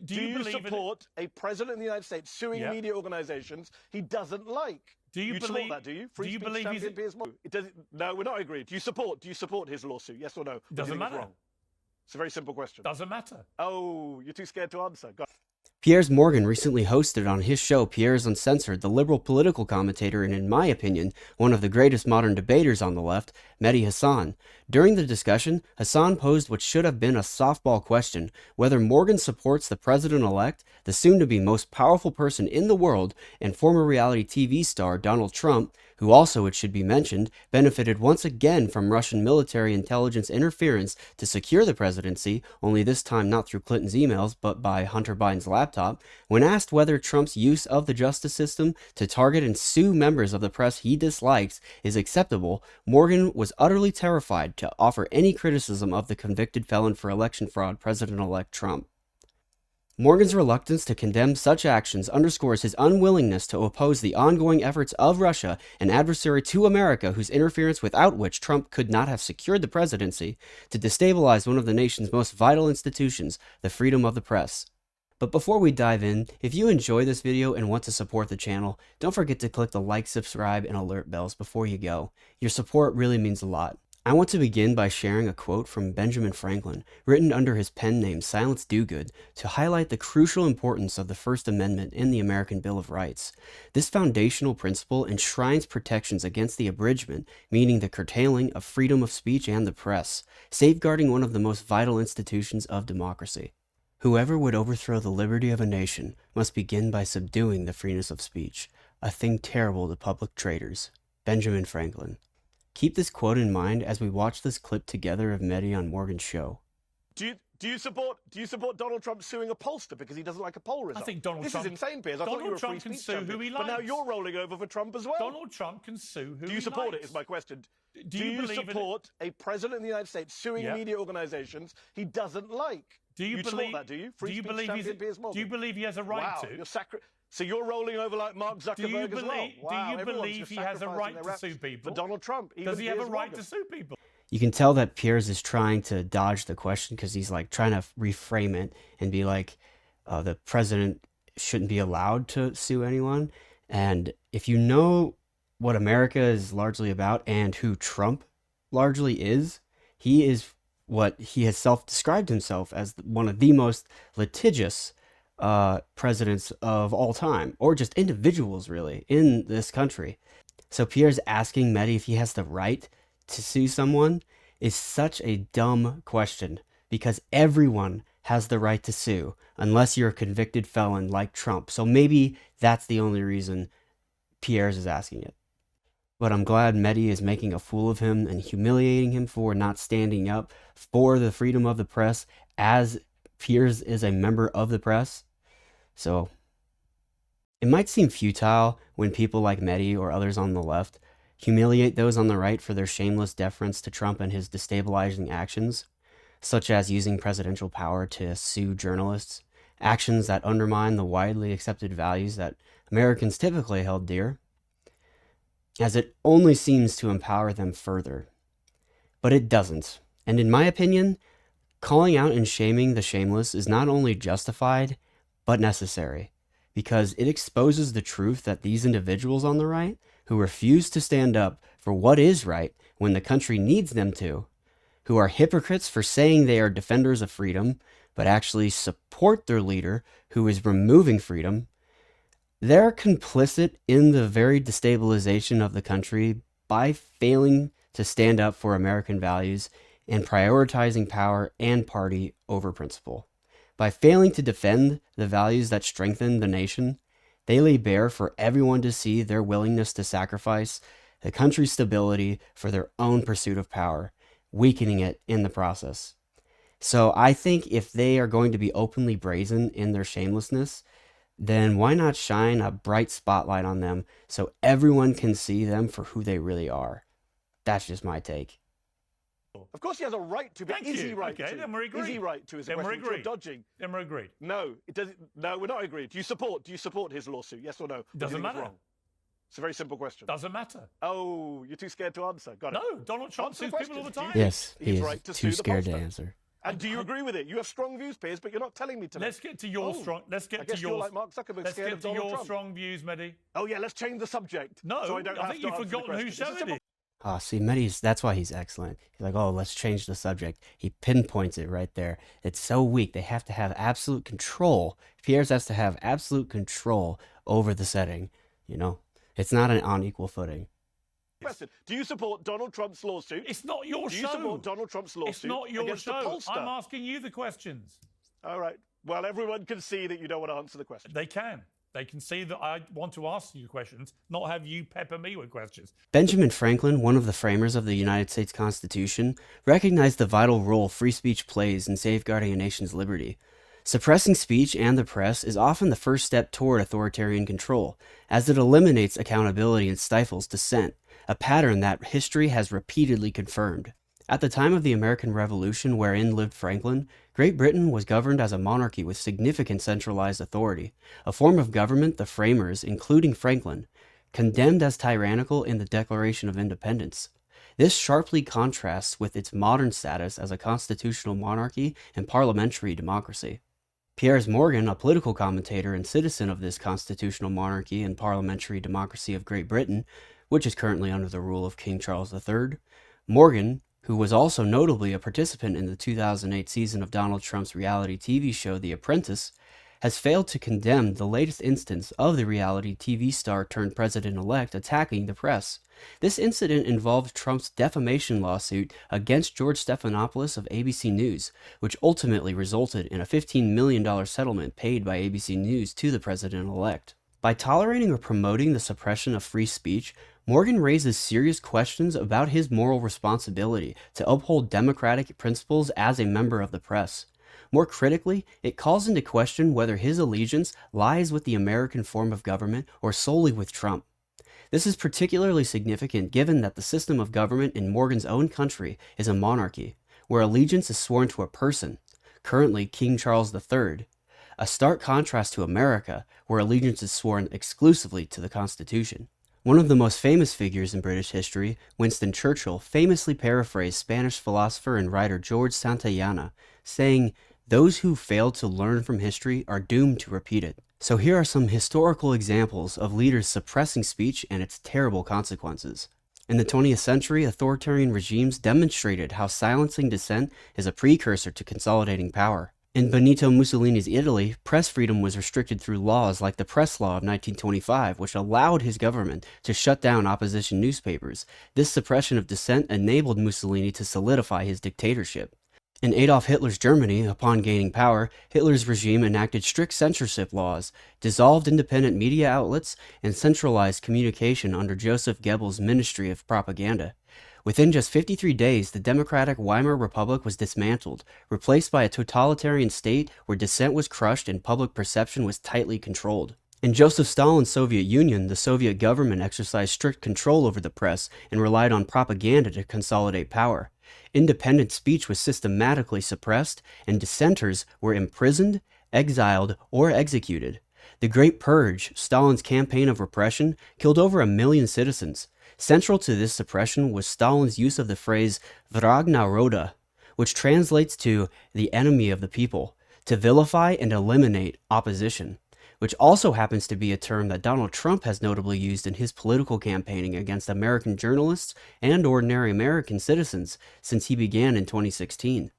Do you support a president of the United States suing media organizations he doesn't like? Do you support that? Do you? Free speech believe champion Piers Morgan. No, we're not agreed. Do you support his lawsuit? Yes or no? Doesn't matter. Wrong? It's a very simple question. Doesn't matter. Oh, you're too scared to answer. Go. Piers Morgan recently hosted on his show Piers Uncensored the liberal political commentator and, in my opinion, one of the greatest modern debaters on the left, Mehdi Hasan. During the discussion, Hasan posed what should have been a softball question, whether Morgan supports the president-elect, the soon-to-be most powerful person in the world, and former reality TV star Donald Trump, who also, it should be mentioned, benefited once again from Russian military intelligence interference to secure the presidency, only this time not through Clinton's emails, but by Hunter Biden's laptop. When asked whether Trump's use of the justice system to target and sue members of the press he dislikes is acceptable, Morgan was utterly terrified to offer any criticism of the convicted felon for election fraud, President-elect Trump. Morgan's reluctance to condemn such actions underscores his unwillingness to oppose the ongoing efforts of Russia, an adversary to America whose interference without which Trump could not have secured the presidency, to destabilize one of the nation's most vital institutions, the freedom of the press. But before we dive in, if you enjoy this video and want to support the channel, don't forget to click the like, subscribe, and alert bells before you go. Your support really means a lot. I want to begin by sharing a quote from Benjamin Franklin, written under his pen name Silence Dogood, to highlight the crucial importance of the First Amendment in the American Bill of Rights. This foundational principle enshrines protections against the abridgment, meaning the curtailing of freedom of speech and the press, safeguarding one of the most vital institutions of democracy. Whoever would overthrow the liberty of a nation must begin by subduing the freeness of speech, a thing terrible to public traitors. Benjamin Franklin. Keep this quote in mind as we watch this clip together of Mehdi on Morgan's show. Do you support Donald Trump suing a pollster because he doesn't like a poll result? I think Donald Trump. This is insane, Piers. I thought you were a free speech champion, who he likes. but now you're rolling over for Trump as well. Donald Trump can sue who he likes. Do you support it? Is my question. Do you support a president of the United States suing media organizations he doesn't like? Do you believe support that? Do you? Free speech champion Piers Morgan. Do you believe he has a right to? So you're rolling over like Mark Zuckerberg as well. Wow, do you believe he has a right to sue people? For Donald Trump. Does he have a right to sue people? You can tell that Piers is trying to dodge the question because he's like trying to reframe it and be like, the president shouldn't be allowed to sue anyone. And if you know what America is largely about and who Trump largely is, he is what he has self-described himself as one of the most litigious presidents of all time, or just individuals really in this country. So Piers asking Mehdi if he has the right to sue someone is such a dumb question, because everyone has the right to sue unless you're a convicted felon like Trump. So maybe that's the only reason Piers is asking it. But I'm glad Mehdi is making a fool of him and humiliating him for not standing up for the freedom of the press, as Piers is a member of the press. So it might seem futile when people like Mehdi or others on the left humiliate those on the right for their shameless deference to Trump and his destabilizing actions, such as using presidential power to sue journalists, actions that undermine the widely accepted values that Americans typically held dear, as it only seems to empower them further. But it doesn't. And in my opinion, calling out and shaming the shameless is not only justified, but necessary, because it exposes the truth that these individuals on the right, who refuse to stand up for what is right when the country needs them to, who are hypocrites for saying they are defenders of freedom, but actually support their leader who is removing freedom, they're complicit in the very destabilization of the country by failing to stand up for American values and prioritizing power and party over principle. By failing to defend the values that strengthen the nation, they lay bare for everyone to see their willingness to sacrifice the country's stability for their own pursuit of power, weakening it in the process. So I think if they are going to be openly brazen in their shamelessness, then why not shine a bright spotlight on them so everyone can see them for who they really are? That's just my take. Of course he has a right to, but is he right to? Then we're agreed. Is he right to? Is a then question we're agreed. You're dodging. Then we're agreed. No, it doesn't. No, we're not agreed. Do you support his lawsuit? Yes or no? Doesn't matter. Wrong? It's a very simple question. Doesn't matter. Oh, you're too scared to answer. Got it. No, Donald Trump sues people all the time. Yes, he is right to too sue the scared to pollster. answer. And do you agree with it? You have strong views, Piers, but you're not telling me to. Let's get to your strong. Let's get to your. Like Mark Zuckerberg. Let's get to your strong views, Mehdi. Oh yeah, let's change the subject. No, so I think you've forgotten whose show it is. Oh, see, Mehdi's, that's why he's excellent. He's like, oh, let's change the subject. He pinpoints it right there. It's so weak. They have to have absolute control. Piers has to have absolute control over the setting. You know, it's not an on equal footing. Question. Do you support Donald Trump's lawsuit? It's not your show. Do you support Donald Trump's lawsuit? It's not your show. I'm asking you the questions. All right. Well, everyone can see that you don't want to answer the question. They can. They can see that I want to ask you questions, not have you pepper me with questions. Benjamin Franklin, one of the framers of the United States Constitution, recognized the vital role free speech plays in safeguarding a nation's liberty. Suppressing speech and the press is often the first step toward authoritarian control, as it eliminates accountability and stifles dissent, a pattern that history has repeatedly confirmed. At the time of the American Revolution wherein lived Franklin, Great Britain was governed as a monarchy with significant centralized authority, a form of government the framers, including Franklin, condemned as tyrannical in the Declaration of Independence. This sharply contrasts with its modern status as a constitutional monarchy and parliamentary democracy. Piers Morgan, a political commentator and citizen of this constitutional monarchy and parliamentary democracy of Great Britain, which is currently under the rule of King Charles III, Morgan, who was also notably a participant in the 2008 season of Donald Trump's reality TV show The Apprentice, has failed to condemn the latest instance of the reality TV star turned president-elect attacking the press. This incident involved Trump's defamation lawsuit against George Stephanopoulos of ABC News, which ultimately resulted in a $15 million settlement paid by ABC News to the president-elect. By tolerating or promoting the suppression of free speech, Morgan raises serious questions about his moral responsibility to uphold democratic principles as a member of the press. More critically, it calls into question whether his allegiance lies with the American form of government or solely with Trump. This is particularly significant given that the system of government in Morgan's own country is a monarchy, where allegiance is sworn to a person, currently King Charles III, a stark contrast to America, where allegiance is sworn exclusively to the Constitution. One of the most famous figures in British history, Winston Churchill, famously paraphrased Spanish philosopher and writer George Santayana, saying, "Those who fail to learn from history are doomed to repeat it." So here are some historical examples of leaders suppressing speech and its terrible consequences. In the 20th century, authoritarian regimes demonstrated how silencing dissent is a precursor to consolidating power. In Benito Mussolini's Italy, press freedom was restricted through laws like the Press Law of 1925, which allowed his government to shut down opposition newspapers. This suppression of dissent enabled Mussolini to solidify his dictatorship. In Adolf Hitler's Germany, upon gaining power, Hitler's regime enacted strict censorship laws, dissolved independent media outlets, and centralized communication under Joseph Goebbels' Ministry of Propaganda. Within just 53 days, the democratic Weimar Republic was dismantled, replaced by a totalitarian state where dissent was crushed and public perception was tightly controlled. In Joseph Stalin's Soviet Union, the Soviet government exercised strict control over the press and relied on propaganda to consolidate power. Independent speech was systematically suppressed, and dissenters were imprisoned, exiled, or executed. The Great Purge, Stalin's campaign of repression, killed over 1 million citizens. Central to this suppression was Stalin's use of the phrase "vrag naroda," which translates to "the enemy of the people," to vilify and eliminate opposition, which also happens to be a term that Donald Trump has notably used in his political campaigning against American journalists and ordinary American citizens since he began in 2016.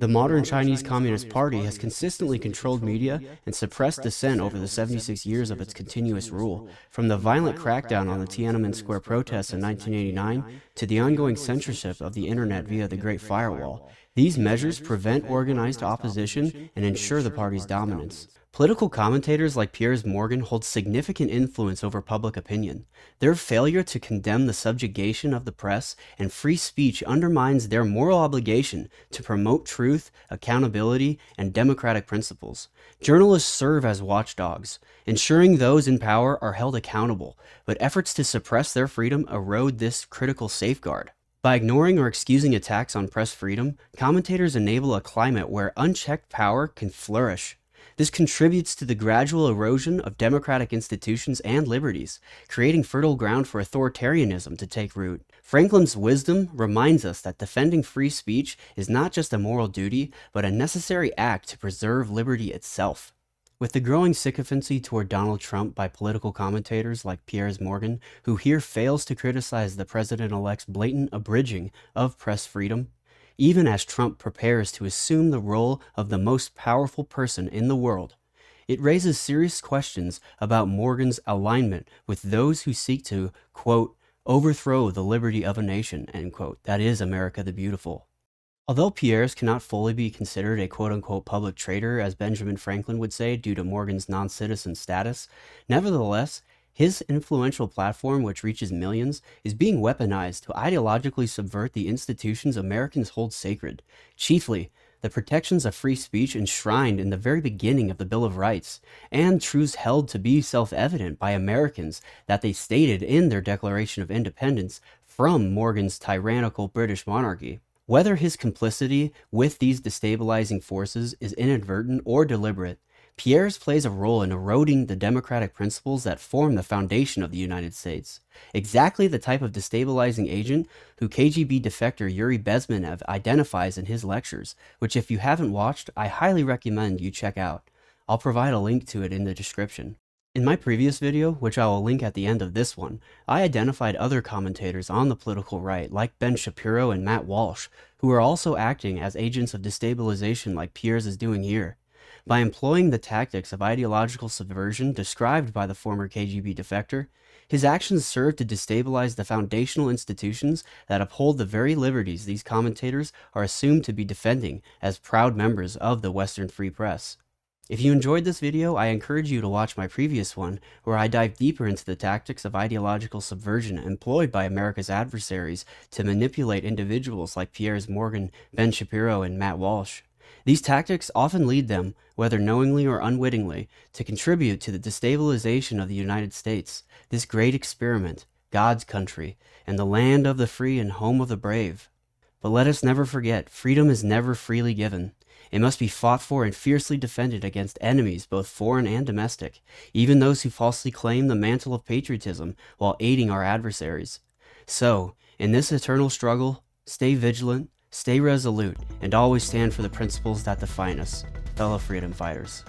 The modern Chinese Communist Party has consistently controlled media and suppressed dissent over the 76 years of its continuous rule, from the violent crackdown on the Tiananmen Square protests in 1989 to the ongoing censorship of the internet via the Great Firewall. These measures prevent organized opposition and ensure the party's dominance. Political commentators like Piers Morgan hold significant influence over public opinion. Their failure to condemn the subjugation of the press and free speech undermines their moral obligation to promote truth, accountability, and democratic principles. Journalists serve as watchdogs, ensuring those in power are held accountable, but efforts to suppress their freedom erode this critical safeguard. By ignoring or excusing attacks on press freedom, commentators enable a climate where unchecked power can flourish. This contributes to the gradual erosion of democratic institutions and liberties, creating fertile ground for authoritarianism to take root. Franklin's wisdom reminds us that defending free speech is not just a moral duty, but a necessary act to preserve liberty itself. With the growing sycophancy toward Donald Trump by political commentators like Piers Morgan, who here fails to criticize the president-elect's blatant abridging of press freedom, even as Trump prepares to assume the role of the most powerful person in the world, it raises serious questions about Morgan's alignment with those who seek to, quote, overthrow the liberty of a nation, end quote, that is America the Beautiful. Although Piers cannot fully be considered a quote-unquote public traitor, as Benjamin Franklin would say, due to Morgan's non-citizen status, nevertheless, his influential platform, which reaches millions, is being weaponized to ideologically subvert the institutions Americans hold sacred, chiefly the protections of free speech enshrined in the very beginning of the Bill of Rights, and truths held to be self-evident by Americans that they stated in their Declaration of Independence from Morgan's tyrannical British monarchy. Whether his complicity with these destabilizing forces is inadvertent or deliberate, Piers plays a role in eroding the democratic principles that form the foundation of the United States. Exactly the type of destabilizing agent who KGB defector Yuri Bezmenov identifies in his lectures, which if you haven't watched, I highly recommend you check out. I'll provide a link to it in the description. In my previous video, which I will link at the end of this one, I identified other commentators on the political right, like Ben Shapiro and Matt Walsh, who are also acting as agents of destabilization like Piers is doing here. By employing the tactics of ideological subversion described by the former KGB defector, his actions serve to destabilize the foundational institutions that uphold the very liberties these commentators are assumed to be defending as proud members of the Western free press. If you enjoyed this video, I encourage you to watch my previous one, where I dive deeper into the tactics of ideological subversion employed by America's adversaries to manipulate individuals like Piers Morgan, Ben Shapiro, and Matt Walsh. These tactics often lead them, whether knowingly or unwittingly, to contribute to the destabilization of the United States, this great experiment, God's country, and the land of the free and home of the brave. But let us never forget, freedom is never freely given. It must be fought for and fiercely defended against enemies, both foreign and domestic, even those who falsely claim the mantle of patriotism while aiding our adversaries. So, in this eternal struggle, stay vigilant, stay resolute, and always stand for the principles that define us, fellow freedom fighters.